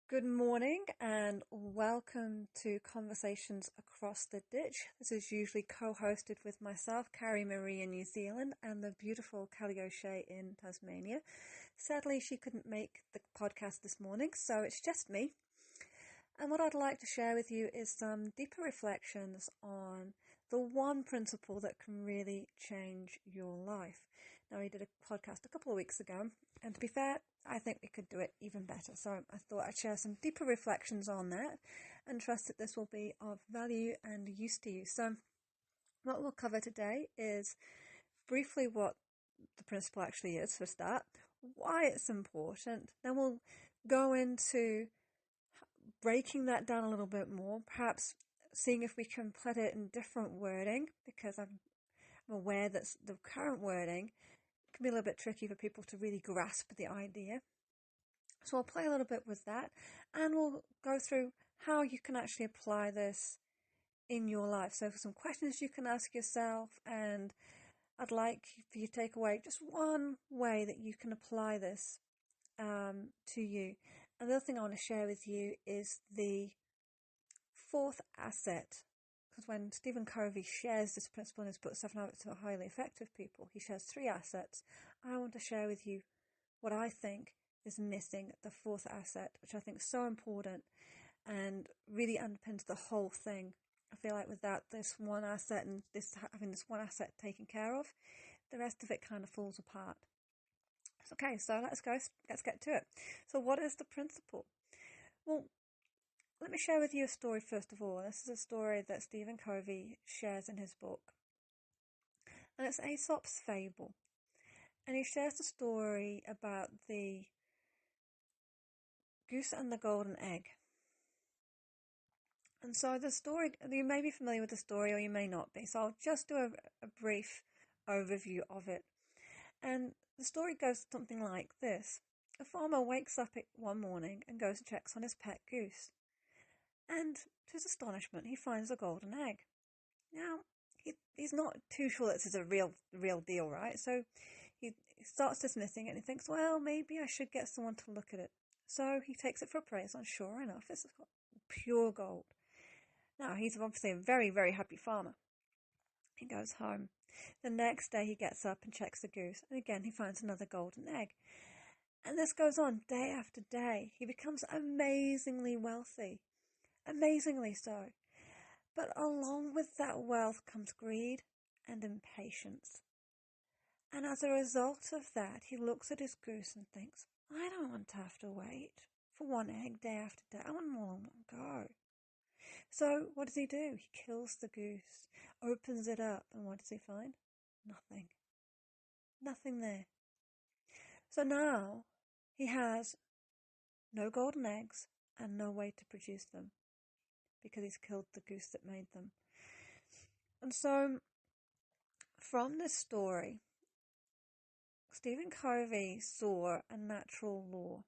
Good morning and welcome to Conversations Across the Ditch. This is usually co-hosted with myself, Carrie Marie in New Zealand, and the beautiful Kellie in Tasmania. Sadly, she couldn't make the podcast this morning, so it's just me. And what I'd like to share with you is some deeper reflections on the one principle that can really change your life. Now, we did a podcast a couple of weeks ago, and to be fair, I think we could do it even better. So I thought I'd share some deeper reflections on that and trust that this will be of value and use to you. So what we'll cover today is briefly what the principle actually is for a start, why it's important. Then we'll go into breaking that down a little bit more, perhaps seeing if we can put it in different wording, because I'm aware that the current wording can be a little bit tricky for people to really grasp the idea. So I'll play a little bit with that, and we'll go through how you can actually apply this in your life. So for some questions you can ask yourself, and I'd like for you to take away just one way that you can apply this to you. Another thing I want to share with you is the fourth asset, because when Stephen Covey shares this principle in his book, 7 Habits of Highly Effective People, he shares 3 assets. I want to share with you what I think is missing, the fourth asset, which I think is so important and really underpins the whole thing. I feel like without this one asset and having this one asset taken care of, the rest of it kind of falls apart. Okay, so let's get to it. So what is the principle? Well, let me share with you a story first of all. This is a story that Stephen Covey shares in his book. And it's Aesop's fable. And he shares the story about the goose and the golden egg. And so the story, you may be familiar with the story or you may not be. So I'll just do a brief overview of it. And the story goes something like this. A farmer wakes up one morning and goes and checks on his pet goose. And to his astonishment, he finds a golden egg. Now, he's not too sure this is a real deal, right? So he starts dismissing it and he thinks, well, maybe I should get someone to look at it. So he takes it for appraisal, and sure enough, it's pure gold. Now, he's obviously a very, very happy farmer. He goes home. The next day he gets up and checks the goose, and again he finds another golden egg. And this goes on day after day. He becomes amazingly wealthy. Amazingly so. But along with that wealth comes greed and impatience. And as a result of that, he looks at his goose and thinks, I don't want to have to wait for one egg day after day. I want more in one go. So what does he do? He kills the goose, opens it up, and what does he find? Nothing. Nothing there. So now he has no golden eggs and no way to produce them because he's killed the goose that made them. And so from this story, Stephen Covey saw a natural law.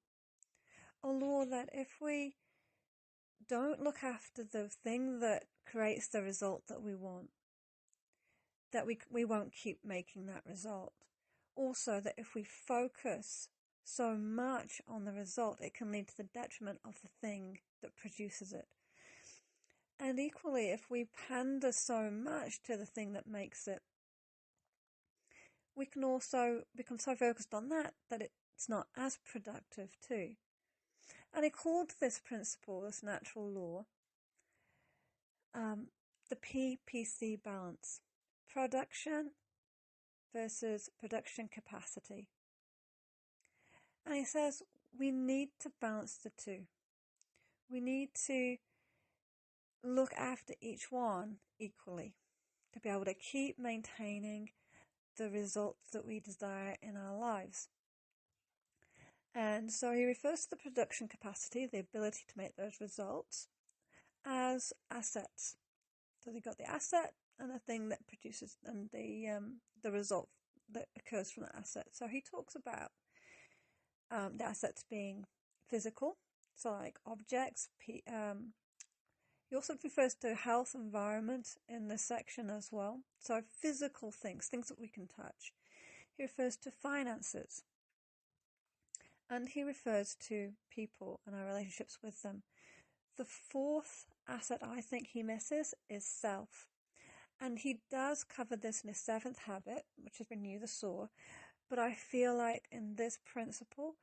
A law that if we don't look after the thing that creates the result that we want, that we won't keep making that result. Also, that if we focus so much on the result, it can lead to the detriment of the thing that produces it. And equally, if we pander so much to the thing that makes it, we can also become so focused on that it's not as productive too. And he called this principle, this natural law, the PPC balance. Production versus production capacity. And he says we need to balance the two. We need to look after each one equally to be able to keep maintaining the results that we desire in our lives. And so he refers to the production capacity, the ability to make those results, as assets. So they've got the asset and the thing that produces and the result that occurs from the asset. So he talks about the assets being physical, so like objects. He also refers to health, environment in this section as well. So physical things that we can touch. He refers to finances. and he refers to people and our relationships with them. The fourth asset I think he misses is self. And he does cover this in his seventh habit, which is renew the saw. But I feel like in this principle,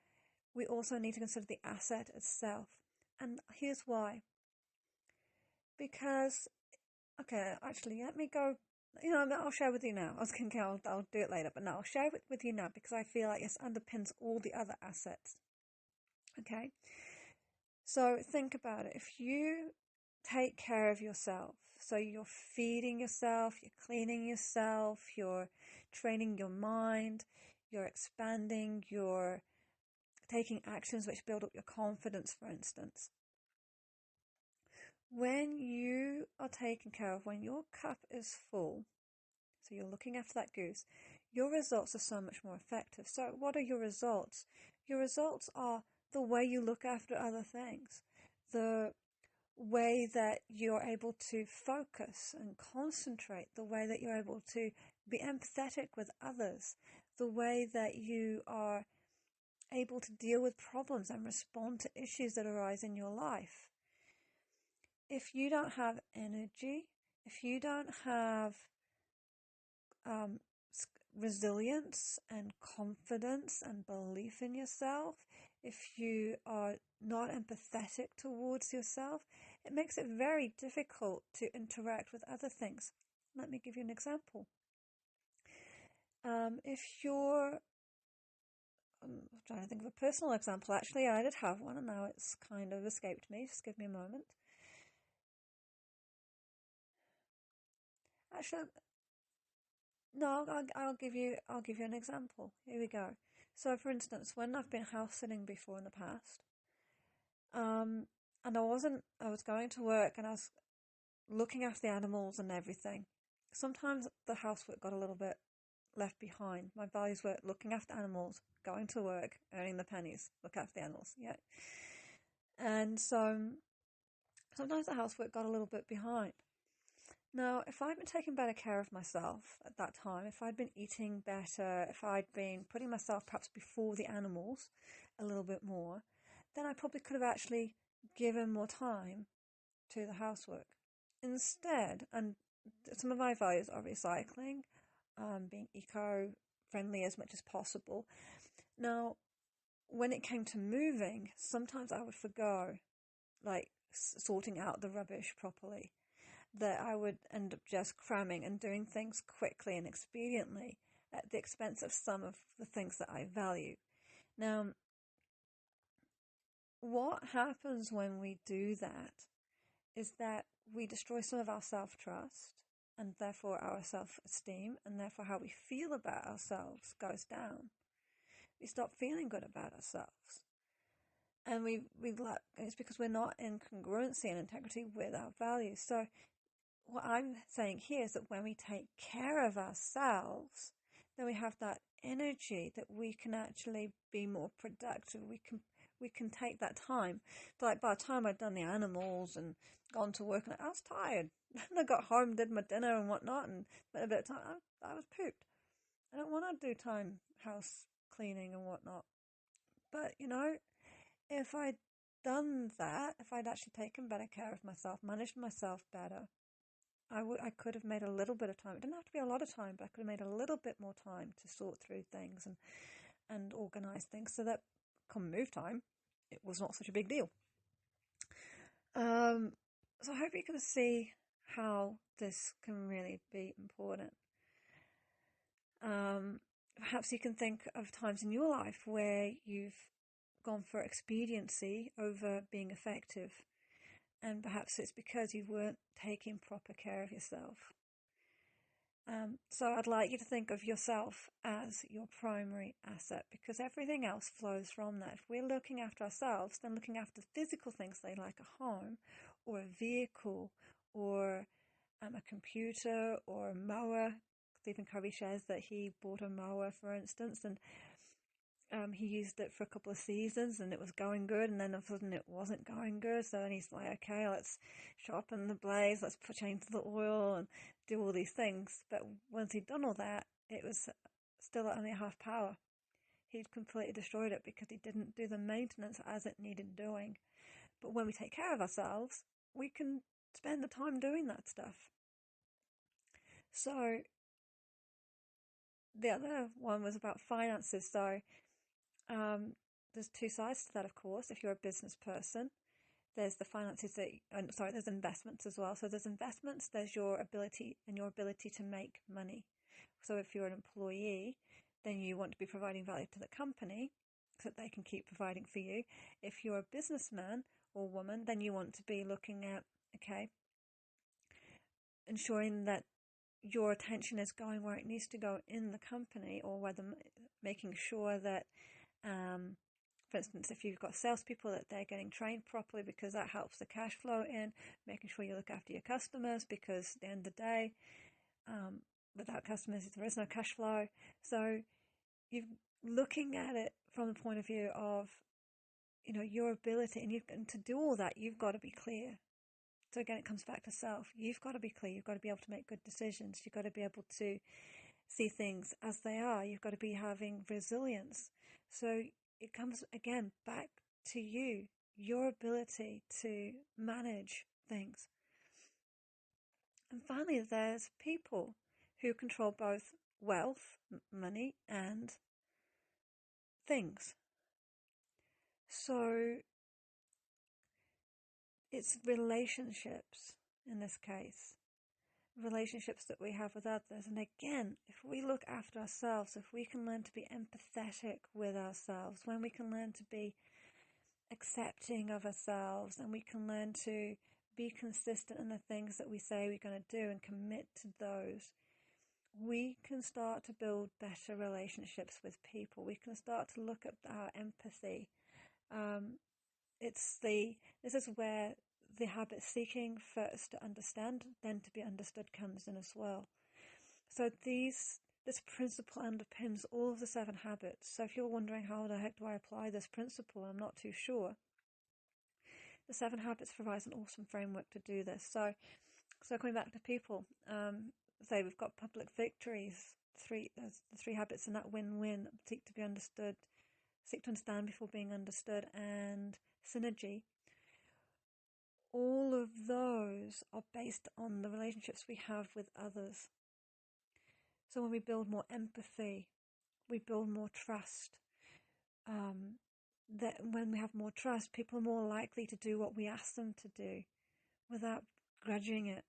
we also need to consider the asset itself. And here's why. Because, okay, actually, let me go. I'll share with you now. I was thinking I'll do it later, but no, I'll share it with you now because I feel like this underpins all the other assets. Okay? So think about it. If you take care of yourself, so you're feeding yourself, you're cleaning yourself, you're training your mind, you're expanding, you're taking actions which build up your confidence, for instance. When you are taken care of, when your cup is full, so you're looking after that goose, your results are so much more effective. So what are your results? Your results are the way you look after other things, the way that you're able to focus and concentrate, the way that you're able to be empathetic with others, the way that you are able to deal with problems and respond to issues that arise in your life. If you don't have energy, if you don't have resilience and confidence and belief in yourself, if you are not empathetic towards yourself, it makes it very difficult to interact with other things. Let me give you an example. If you're, I'm trying to think of a personal example. Actually, I did have one and now it's kind of escaped me. Just give me a moment. Actually, no, I'll give you an example. Here we go. So, for instance, when I've been house sitting before in the past, and I was going to work and I was looking after the animals and everything. Sometimes the housework got a little bit left behind. My values were looking after animals, going to work, earning the pennies, look after the animals, yeah. And so sometimes the housework got a little bit behind. Now, if I'd been taking better care of myself at that time, if I'd been eating better, if I'd been putting myself perhaps before the animals a little bit more, then I probably could have actually given more time to the housework. Instead, and some of my values are recycling, being eco-friendly as much as possible. Now, when it came to moving, sometimes I would forgo, like, sorting out the rubbish properly. That I would end up just cramming and doing things quickly and expediently at the expense of some of the things that I value. Now, what happens when we do that is that we destroy some of our self-trust and therefore our self-esteem, and therefore how we feel about ourselves goes down. We stop feeling good about ourselves. And it's because we're not in congruency and integrity with our values. So what I'm saying here is that when we take care of ourselves, then we have that energy that we can actually be more productive. We can take that time. Like by the time I'd done the animals and gone to work, and I was tired. And I got home, did my dinner and whatnot, and spent a bit of time. I was pooped. I don't want to do time house cleaning and whatnot. But if I'd done that, if I'd actually taken better care of myself, managed myself better, I could have made a little bit of time. It didn't have to be a lot of time, but I could have made a little bit more time to sort through things and organize things so that come move time, it was not such a big deal. So I hope you can see how this can really be important. Perhaps you can think of times in your life where you've gone for expediency over being effective. And perhaps it's because you weren't taking proper care of yourself. So I'd like you to think of yourself as your primary asset, because everything else flows from that. If we're looking after ourselves, then looking after physical things like a home or a vehicle or a computer or a mower. Stephen Covey shares that he bought a mower, for instance, and he used it for a couple of seasons and it was going good, and then all of a sudden it wasn't going good. So then he's like, okay, let's sharpen the blades, let's change the oil and do all these things. But once he'd done all that, it was still at only half power. he'd completely destroyed it because he didn't do the maintenance as it needed doing. But when we take care of ourselves, we can spend the time doing that stuff. So the other one was about finances. So there's two sides to that, of course. If you're a business person, there's the finances there's investments as well. So there's investments, there's your ability to make money. So if you're an employee, then you want to be providing value to the company so that they can keep providing for you. If you're a businessman or woman, then you want to be looking at, okay, ensuring that your attention is going where it needs to go in the company, or whether making sure that, for instance, if you've got salespeople, that they're getting trained properly, because that helps the cash flow in, making sure you look after your customers, because at the end of the day, without customers, there is no cash flow. So you're looking at it from the point of view of, your ability, and to do all that, you've got to be clear. So again, it comes back to self. You've got to be clear. You've got to be able to make good decisions. You've got to be able to see things as they are. You've got to be having resilience. So it comes again back to you, your ability to manage things. And finally, there's people who control both wealth, money, and things. So it's relationships in this case, relationships that we have with others. And again, if we look after ourselves, if we can learn to be empathetic with ourselves, when we can learn to be accepting of ourselves, and we can learn to be consistent in the things that we say we're going to do and commit to those, we can start to build better relationships with people. We can start to look at our empathy. This is where the habit seeking first to understand, then to be understood comes in as well. So this principle underpins all of the 7 habits. So if you're wondering, how the heck do I apply this principle, I'm not too sure. The 7 habits provides an awesome framework to do this. So coming back to people, say we've got public victories, the 3 habits, and that win-win, seek to be understood, seek to understand before being understood, and synergy. All of those are based on the relationships we have with others. So when we build more empathy, we build more trust. That when we have more trust, people are more likely to do what we ask them to do without grudging it.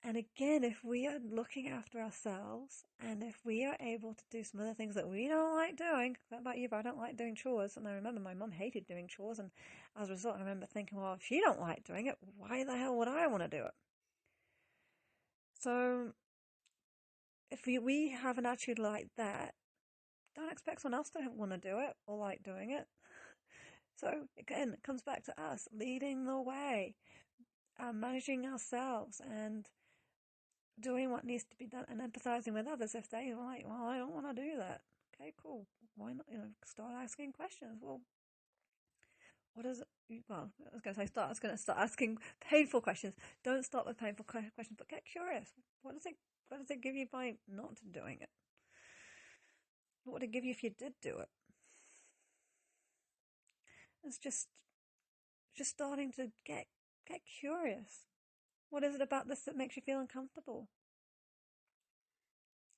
And again, if we are looking after ourselves, and if we are able to do some other things that we don't like doing, what about you? But I don't like doing chores. And I remember my mum hated doing chores, and as a result, I remember thinking, well, if she don't like doing it, why the hell would I want to do it? So if we have an attitude like that, don't expect someone else to want to do it or like doing it. So again, it comes back to us leading the way, managing ourselves, and doing what needs to be done, and empathizing with others if they are like, well, I don't want to do that. Okay, cool. Why not? Start asking questions. Well, what is it? Well, I was going to start asking painful questions. Don't start with painful questions, but get curious. What does it give you by not doing it? What would it give you if you did do it? It's just starting to get curious. What is it about this that makes you feel uncomfortable?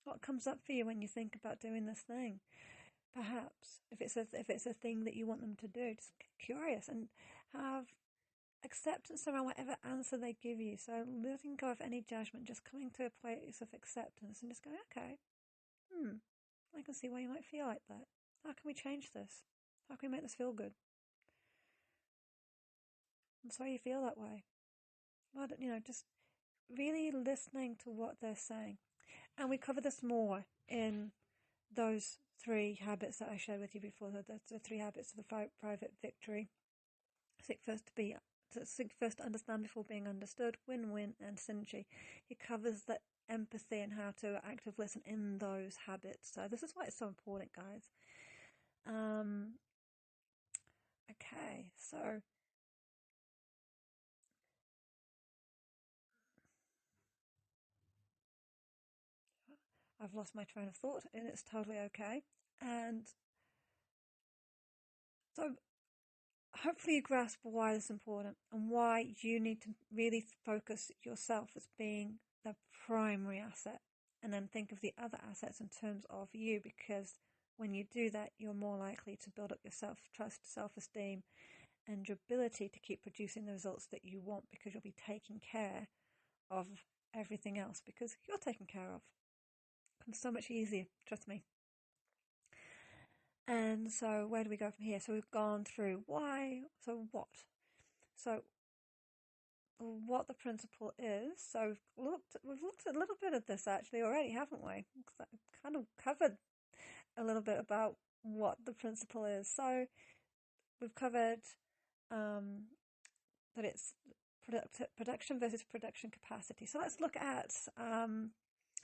What comes up for you when you think about doing this thing? Perhaps if it's a thing that you want them to do, just get curious and have acceptance around whatever answer they give you. So letting go of any judgment, just coming to a place of acceptance and just going, okay, I can see why you might feel like that. How can we change this? How can we make this feel good? I'm sorry you feel that way. Well, just really listening to what they're saying. And we cover this more in those 3 habits that I shared with you before. The 3 habits of the private victory. Seek first to understand before being understood, win-win, and synergy. He covers the empathy and how to actively listen in those habits. So this is why it's so important, guys. Okay, so I've lost my train of thought, and it's totally okay. And So hopefully you grasp why this is important and why you need to really focus yourself as being the primary asset, and then think of the other assets in terms of you, because when you do that, you're more likely to build up your self-trust, self-esteem, and your ability to keep producing the results that you want, because you'll be taking care of everything else because you're taken care of. It becomes so much easier, trust me. And so where do we go from here? So we've gone through why, so what? So what the principle is. So we've looked at a little bit of this actually already, haven't we? I've kind of covered a little bit about what the principle is. So we've covered that it's production versus production capacity. So let's look at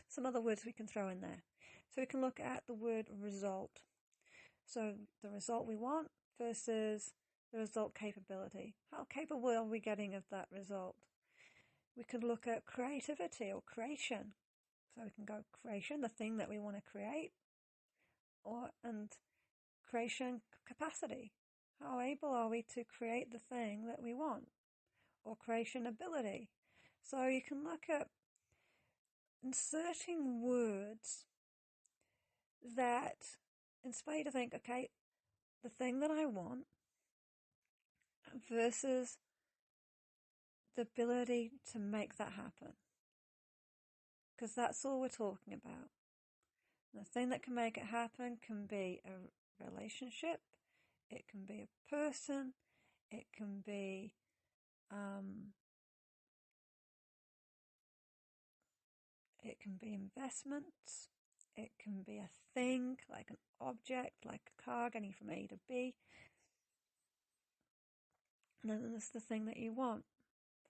some other words we can throw in there. So we can look at the word result. So the result we want versus the result capability. How capable are we getting of that result? We could look at creativity or creation. So we can go creation, the thing that we want to create, and creation capacity. How able are we to create the thing that we want? Or creation ability. So you can look at inserting words that inspire you to think, okay, the thing that I want versus the ability to make that happen. Because that's all we're talking about. And the thing that can make it happen can be a relationship, it can be a person, it can be investments, it can be a thing, like an object, like a car getting from A to B. And then there's the thing that you want.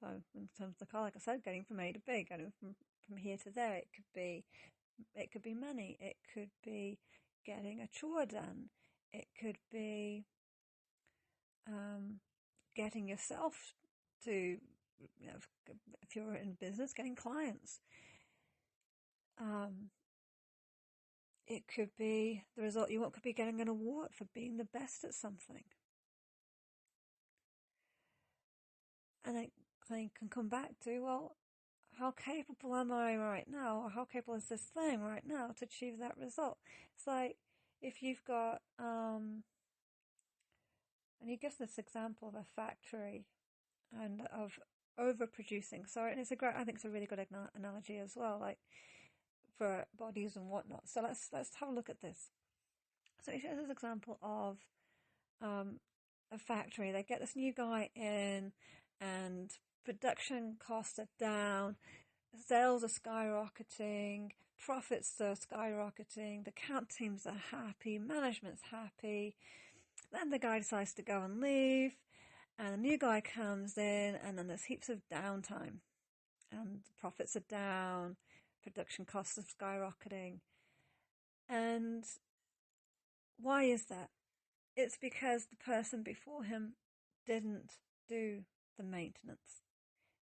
So in terms of the car, like I said, getting from A to B, getting from here to there. It could be money. It could be getting a chore done. It could be getting yourself to, if you're in business, getting clients. It could be the result you want could be getting an award for being the best at something. And I can come back to, well, how capable am I right now, or how capable is this thing right now to achieve that result? It's like if you've got, and he gives this example of a factory and of overproducing. So, and I think it's a really good analogy as well, like for bodies and whatnot. So let's have a look at this. So he shows this example of a factory. They get this new guy in, and production costs are down, sales are skyrocketing, profits are skyrocketing, the account teams are happy, management's happy. Then the guy decides to go and leave, and a new guy comes in, and then there's heaps of downtime, and profits are down, production costs are skyrocketing. And why is that? It's because the person before him didn't do the maintenance,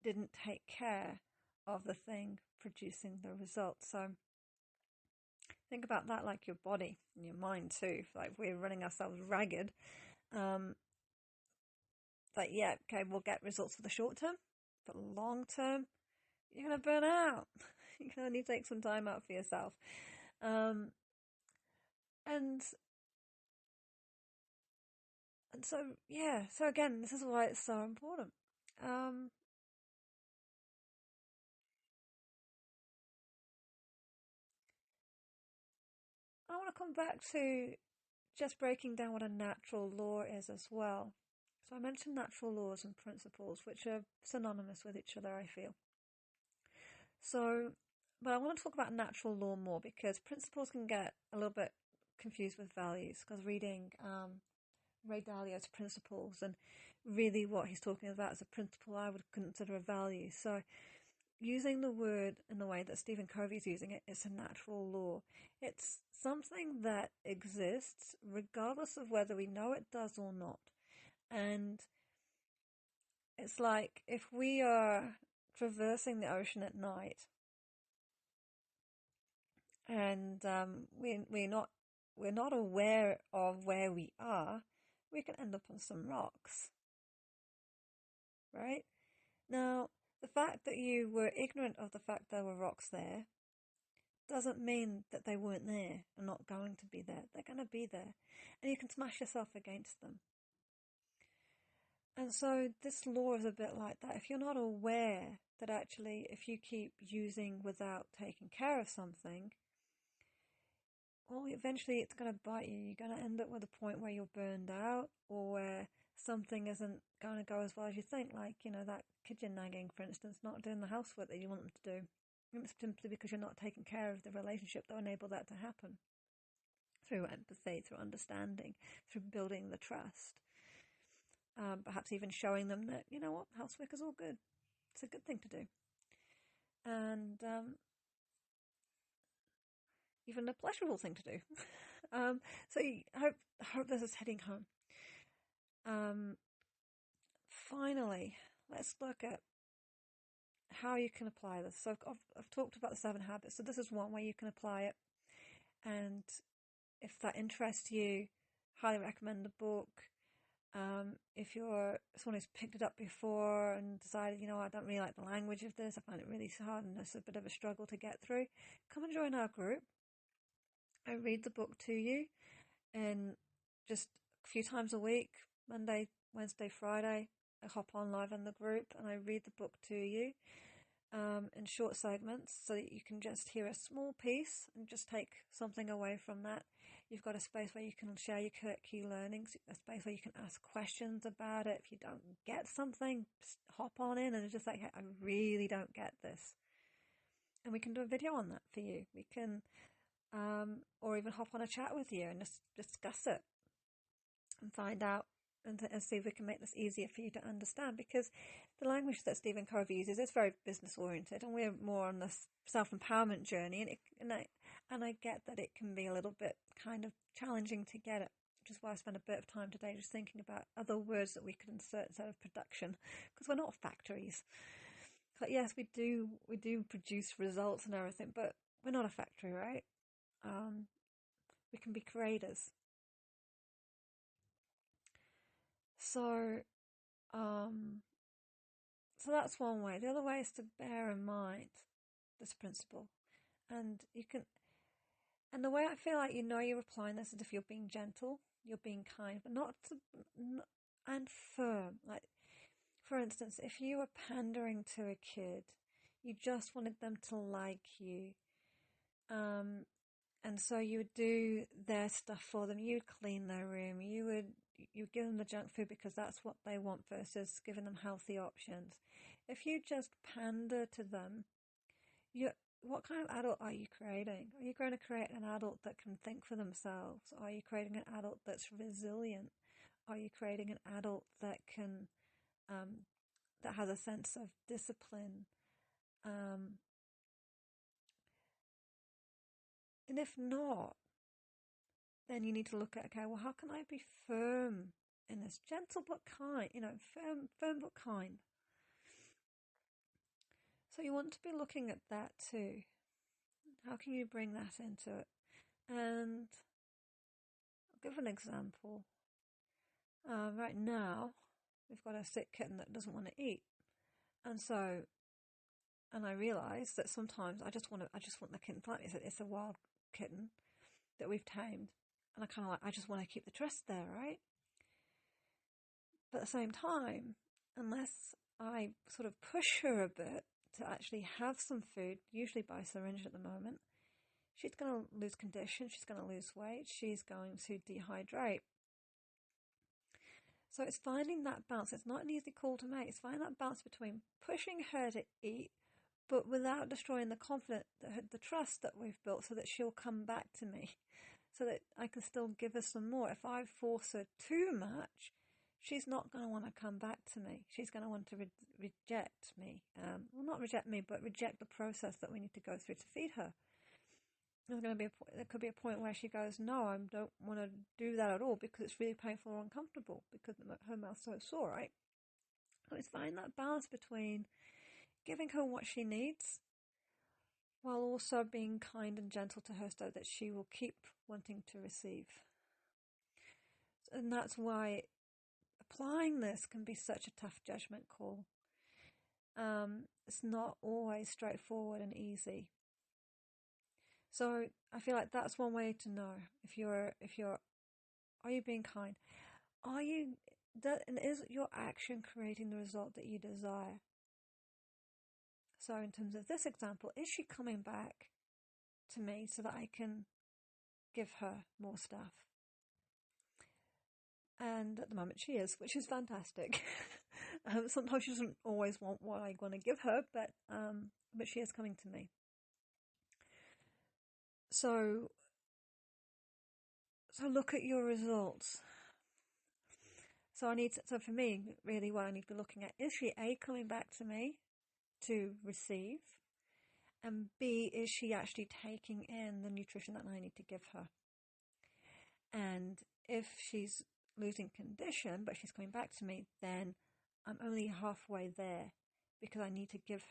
didn't take care of the thing producing the result. So think about that like your body and your mind too. Like we're running ourselves ragged. Like, yeah, okay, we'll get results for the short term, but long term, you're going to burn out. You're going to need to take some time out for yourself. And so, yeah, so again, this is why it's so important. I want to come back to just breaking down what a natural law is as well. So I mentioned natural laws and principles, which are synonymous with each other, I feel. So, but I want to talk about natural law more, because principles can get a little bit confused with values, because reading Ray Dalio's principles, and really what he's talking about as a principle I would consider a value. So using the word in the way that Stephen Covey is using it, it's a natural law. It's something that exists regardless of whether we know it does or not. And it's like if we are traversing the ocean at night, and we're not aware of where we are, we can end up on some rocks, right? Now, the fact that you were ignorant of the fact there were rocks there doesn't mean that they weren't there and not going to be there. They're going to be there, and you can smash yourself against them. And so this law is a bit like that. If you're not aware that actually if you keep using without taking care of something, well, eventually it's going to bite you. You're going to end up with a point where you're burned out, or where something isn't going to go as well as you think. Like, that kitchen nagging, for instance, not doing the housework that you want them to do. It's simply because you're not taking care of the relationship that will enable that to happen. Through empathy, through understanding, through building the trust. Perhaps even showing them that, you know what, housework is all good. It's a good thing to do. And even a pleasurable thing to do. So I hope this is heading home. Finally, let's look at how you can apply this. So I've talked about the 7 habits. So this is one way you can apply it. And if that interests you, highly recommend the book. If you're someone who's picked it up before and decided, I don't really like the language of this, I find it really hard and it's a bit of a struggle to get through, come and join our group. I read the book to you and just a few times a week, Monday, Wednesday, Friday, I hop on live in the group and I read the book to you in short segments so that you can just hear a small piece and just take something away from that. You've got a space where you can share your key learnings, a space where you can ask questions about it. If you don't get something, just hop on in and just like, hey, I really don't get this. And we can do a video on that for you. We can, or even hop on a chat with you and just discuss it and find out and see if we can make this easier for you to understand, because the language that Stephen Covey uses is very business oriented and we're more on this self-empowerment journey, and I get that it can be a little bit kind of challenging to get it, which is why I spent a bit of time today just thinking about other words that we could insert instead of production, because we're not factories. But yes, we do produce results and everything, but we're not a factory, right? We can be creators. So that's one way. The other way is to bear in mind this principle. And the way I feel like you're applying this is if you're being gentle, you're being kind, but and firm. Like, for instance, if you were pandering to a kid, you just wanted them to like you, and so you would do their stuff for them. You'd clean their room. You give them the junk food because that's what they want versus giving them healthy options. If you just pander to them, what kind of adult are you creating? Are you going to create an adult that can think for themselves? Are you creating an adult that's resilient? Are you creating an adult that can, that has a sense of discipline? And if not, then you need to look at, okay, well, how can I be firm in this? Gentle but kind, firm but kind. So you want to be looking at that too. How can you bring that into it? And I'll give an example. Right now, we've got a sick kitten that doesn't want to eat. And I realise that sometimes I just want the kitten to like me. It's a wild kitten that we've tamed. And I just want to keep the trust there, right? But at the same time, unless I sort of push her a bit to actually have some food, usually by syringe at the moment, she's going to lose condition, she's going to lose weight, she's going to dehydrate. So it's finding that balance. It's not an easy call to make. It's finding that balance between pushing her to eat, but without destroying the confidence, the trust that we've built, so that she'll come back to me, so that I can still give her some more. If I force her too much, she's not going to want to come back to me. She's going to want to reject me. Well, not reject me, but reject the process that we need to go through to feed her. There could be a point where she goes, no, I don't want to do that at all because it's really painful or uncomfortable because her mouth's so sore, right? So it's finding that balance between giving her what she needs while also being kind and gentle to her so that she will keep wanting to receive. And that's why applying this can be such a tough judgment call. It's not always straightforward and easy. So I feel like that's one way to know are you being kind? And is your action creating the result that you desire? So in terms of this example, is she coming back to me so that I can give her more stuff? And at the moment she is, which is fantastic. Sometimes she doesn't always want what I want to give her, but she is coming to me. So look at your results. So for me, really what I need to be looking at, is she A, coming back to me to receive, and B, is she actually taking in the nutrition that I need to give her? And if she's losing condition, but she's coming back to me, then I'm only halfway there, because I need to be able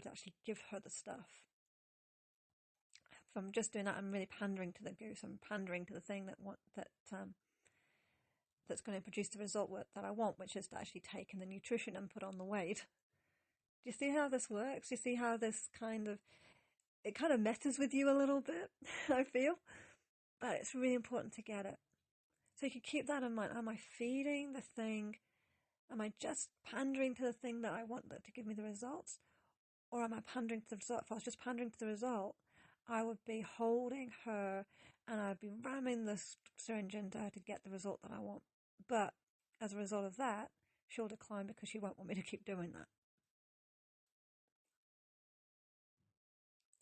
to actually give her the stuff. If I'm just doing that, I'm really pandering to the goose. I'm pandering to the thing that's going to produce the result that I want, which is to actually take in the nutrition and put on the weight. Do you see how this works? Do you see how this kind of messes with you a little bit, I feel? But it's really important to get it. So you can keep that in mind. Am I feeding the thing? Am I just pandering to the thing that I want to give me the results? Or am I pandering to the result? If I was just pandering to the result, I would be holding her and I'd be ramming the syringe into her to get the result that I want. But as a result of that, she'll decline because she won't want me to keep doing that.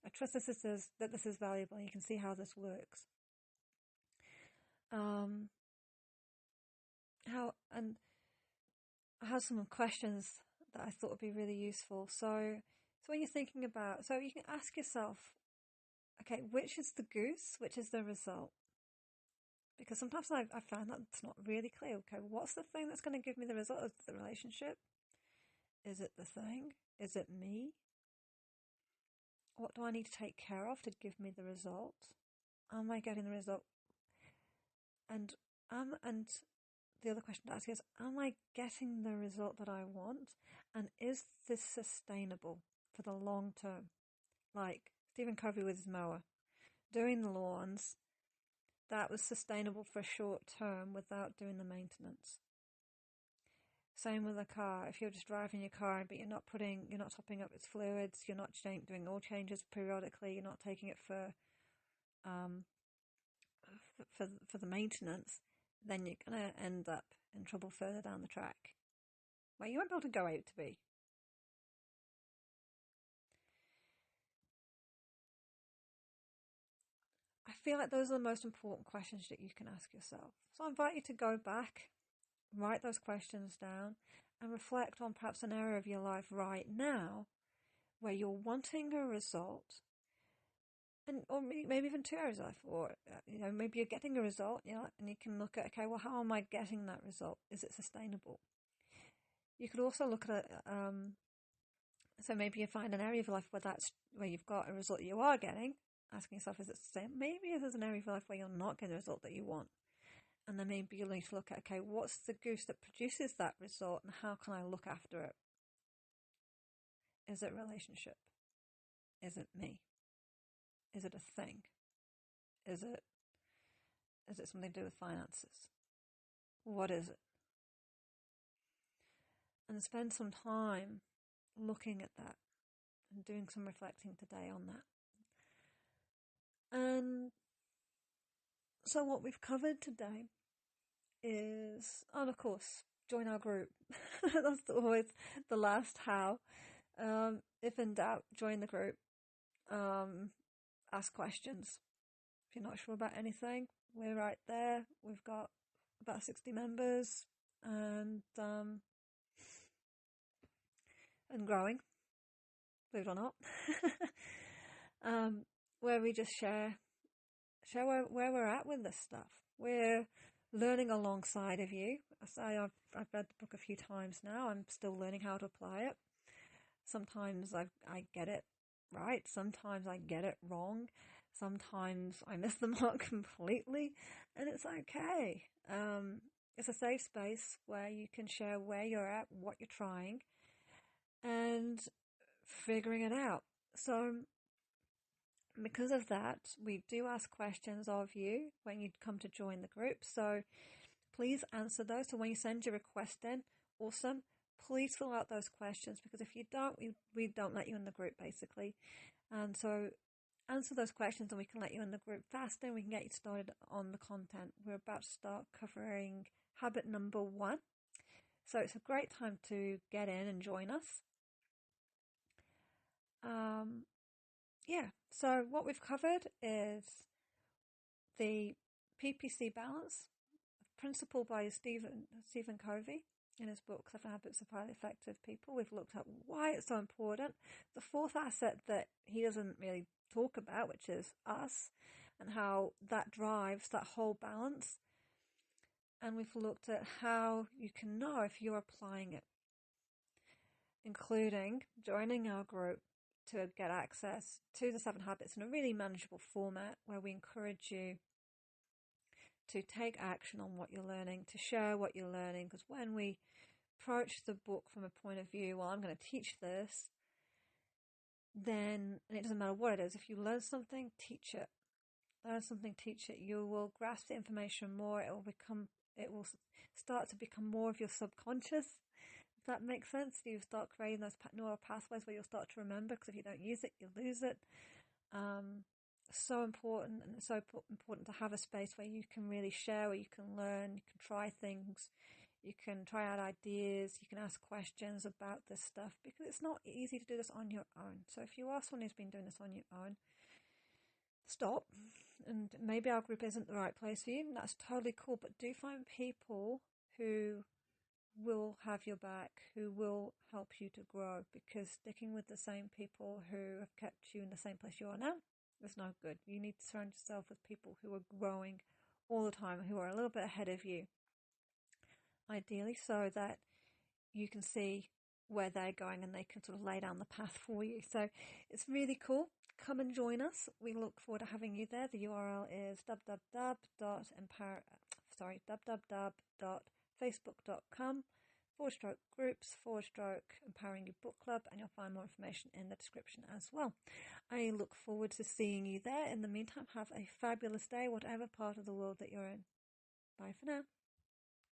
I trust that this is valuable, and you can see how this works. I have some questions that I thought would be really useful. So when you're thinking about, so you can ask yourself, okay, which is the goose, which is the result? Because sometimes I found that it's not really clear. Okay, what's the thing that's going to give me the result? Is it the relationship? Is it the thing? Is it me? What do I need to take care of to give me the result? Am I getting the result? And the other question to ask is, am I getting the result that I want? And is this sustainable for the long term? Like Stephen Covey with his mower. Doing the lawns, that was sustainable for a short term without doing the maintenance. Same with a car. If you're just driving your car, but you're not topping up its fluids, you're not doing oil changes periodically, you're not taking it for the maintenance, then you're going to end up in trouble further down the track, where you won't be able to go out to be. I feel like those are the most important questions that you can ask yourself. So I invite you to go back, write those questions down, and reflect on perhaps an area of your life right now where you're wanting a result, or maybe even two areas of life, or maybe you're getting a result, and you can look at, okay, well, how am I getting that result? Is it sustainable? You could also look at so maybe you find an area of life where you've got a result you are getting, asking yourself, is it sustainable? Maybe there's an area of life where you're not getting the result that you want. And then maybe you'll need to look at, okay, what's the goose that produces that result, and how can I look after it? Is it relationship? Is it me? Is it a thing? Is it something to do with finances? What is it? And spend some time looking at that and doing some reflecting today on that. And so what we've covered today is, and of course, join our group. That's always the last how. If in doubt, join the group. Ask questions. If you're not sure about anything, we're right there. We've got about 60 members and growing, believe it or not. Where we just share where we're at with this stuff. We're learning alongside of you. I've read the book a few times now. I'm still learning how to apply it. Sometimes I get it right. Sometimes I get it wrong. Sometimes I miss the mark completely, and it's okay. It's a safe space where you can share where you're at, what you're trying, and figuring it out. So, because of that, we do ask questions of you when you come to join the group. So, please answer those. So, when you send your request in, awesome. Please fill out those questions, because if you don't, we don't let you in the group basically. And so, answer those questions and we can let you in the group faster and we can get you started on the content. We're about to start covering habit number 1. So it's a great time to get in and join us. So what we've covered is the PPC balance, principle by Stephen Covey in his book 7 Habits of Highly Effective People. We've looked at why it's so important. The 4th asset that he doesn't really talk about, which is us, and how that drives that whole balance. And we've looked at how you can know if you're applying it, including joining our group to get access to the 7 habits in a really manageable format, where we encourage you to take action on what you're learning, to share what you're learning. Because when we approach the book from a point of view, well, I'm going to teach this, then, and it doesn't matter what it is, if you learn something, teach it. Learn something, teach it. You will grasp the information more. It will start to become more of your subconscious, if that makes sense. You start creating those neural pathways where you'll start to remember, because if you don't use it, you lose it. So important, and it's so important to have a space where you can really share, where you can learn, you can try things, you can try out ideas, you can ask questions about this stuff, because it's not easy to do this on your own. So if you are someone who's been doing this on your own, stop. And maybe our group isn't the right place for you, and that's totally cool, but do find people who will have your back, who will help you to grow, because sticking with the same people who have kept you in the same place you are now is no good. You need to surround yourself with people who are growing all the time, who are a little bit ahead of you, ideally, so that you can see where they're going and they can sort of lay down the path for you. So it's really cool. Come and join us. We look forward to having you there. The URL is www.facebook.com/groups/empowering you book club, and you'll find more information in the description as well. I look forward to seeing you there. In the meantime, have a fabulous day, whatever part of the world that you're in. Bye for now.